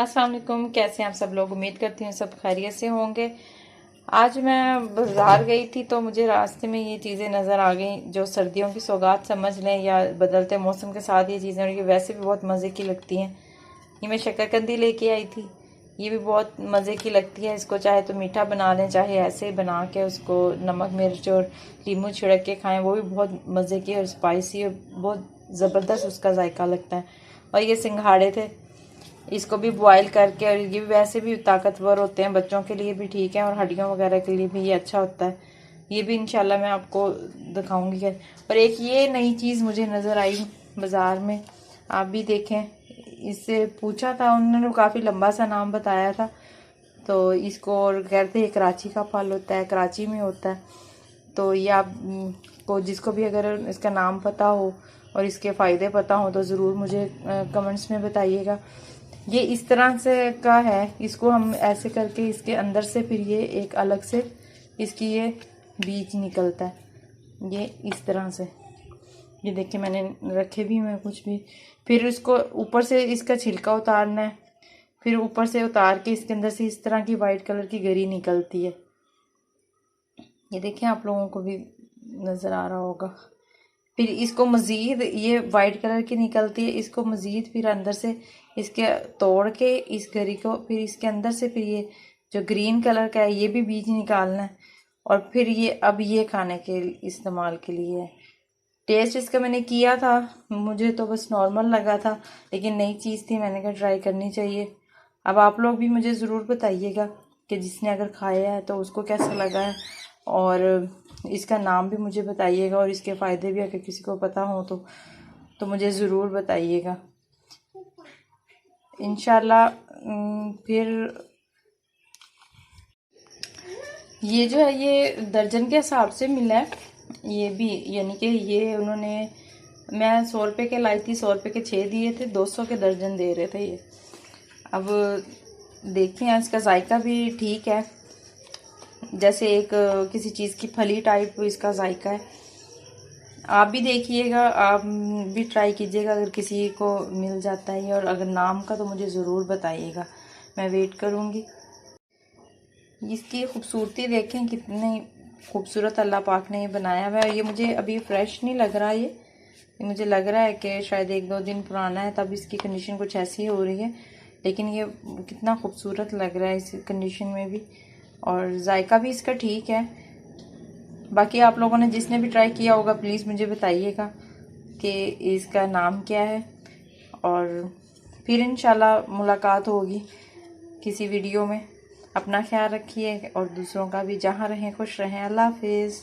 अस्सलाम वालेकुम। कैसे हैं आप सब लोग? उम्मीद करती हूँ सब खैरियत से होंगे। आज मैं बाज़ार गई थी तो मुझे रास्ते में ये चीज़ें नज़र आ गई जो सर्दियों की सौगात समझ लें या बदलते मौसम के साथ ये चीज़ें, और ये वैसे भी बहुत मज़े की लगती हैं। ये मैं शक्करकंदी लेके आई थी। ये भी बहुत मज़े की लगती है। इसको चाहे तो मीठा बना लें, चाहे ऐसे बना के उसको नमक मिर्च और लीमू छिड़क के खाएं, वो भी बहुत मज़े की और स्पाइसी और बहुत ज़बरदस्त उसका जायका लगता है। और ये सिंघाड़े थे, इसको भी बॉईल करके, और ये भी वैसे भी ताकतवर होते हैं, बच्चों के लिए भी ठीक है और हड्डियों वगैरह के लिए भी ये अच्छा होता है। ये भी इंशाल्लाह मैं आपको दिखाऊंगी। और एक ये नई चीज़ मुझे नज़र आई बाज़ार में, आप भी देखें। इससे पूछा था उन्होंने, काफ़ी लंबा सा नाम बताया था। तो इसको और कहते हैं कराची का फल होता है, कराची में होता है। तो ये आप को जिसको भी अगर इसका नाम पता हो और इसके फ़ायदे पता हो तो ज़रूर मुझे कमेंट्स में बताइएगा। ये इस तरह से का है, इसको हम ऐसे करके इसके अंदर से फिर ये एक अलग से इसकी ये बीज निकलता है, ये इस तरह से। ये देखिए मैंने रखे भी हुए कुछ भी। फिर इसको ऊपर से इसका छिलका उतारना है, फिर ऊपर से उतार के इसके अंदर से इस तरह की वाइट कलर की गरी निकलती है। ये देखें, आप लोगों को भी नज़र आ रहा होगा। फिर इसको मज़ीद ये वाइट कलर की निकलती है, इसको मज़ीद फिर अंदर से इसके तोड़ के इस गरी को फिर इसके अंदर से फिर ये जो ग्रीन कलर का है ये भी बीज निकालना है। और फिर ये अब ये खाने के इस्तेमाल के लिए है। टेस्ट इसका मैंने किया था, मुझे तो बस नॉर्मल लगा था, लेकिन नई चीज़ थी, मैंने कहा ट्राई करनी चाहिए। अब आप लोग भी मुझे ज़रूर बताइएगा कि जिसने अगर खाया है तो उसको कैसा लगा है, और इसका नाम भी मुझे बताइएगा, और इसके फ़ायदे भी अगर किसी को पता हो तो मुझे ज़रूर बताइएगा इंशाल्लाह। फिर ये जो है ये दर्जन के हिसाब से मिला है ये भी, यानी कि ये उन्होंने, मैं 100 रुपये के लाई थी, 100 रुपये के 6 दिए थे, 200 के दर्जन दे रहे थे ये। अब देखते हैं, इसका जायका भी ठीक है, जैसे एक किसी चीज़ की फली टाइप इसका जायका है। आप भी देखिएगा, आप भी ट्राई कीजिएगा अगर किसी को मिल जाता है, और अगर नाम का तो मुझे ज़रूर बताइएगा, मैं वेट करूँगी। इसकी खूबसूरती देखें, कितनी खूबसूरत अल्लाह पाक ने ये बनाया हुआ है। ये मुझे अभी फ्रेश नहीं लग रहा, ये मुझे लग रहा है कि शायद 1-2 दिन पुराना है, तब इसकी कंडीशन कुछ ऐसी हो रही है। लेकिन ये कितना खूबसूरत लग रहा है इस कंडीशन में भी, और जायका भी इसका ठीक है। बाकी आप लोगों ने जिसने भी ट्राई किया होगा प्लीज़ मुझे बताइएगा कि इसका नाम क्या है। और फिर इंशाल्लाह मुलाकात होगी किसी वीडियो में। अपना ख्याल रखिए और दूसरों का भी। जहाँ रहें खुश रहें। अल्लाह हाफिज़।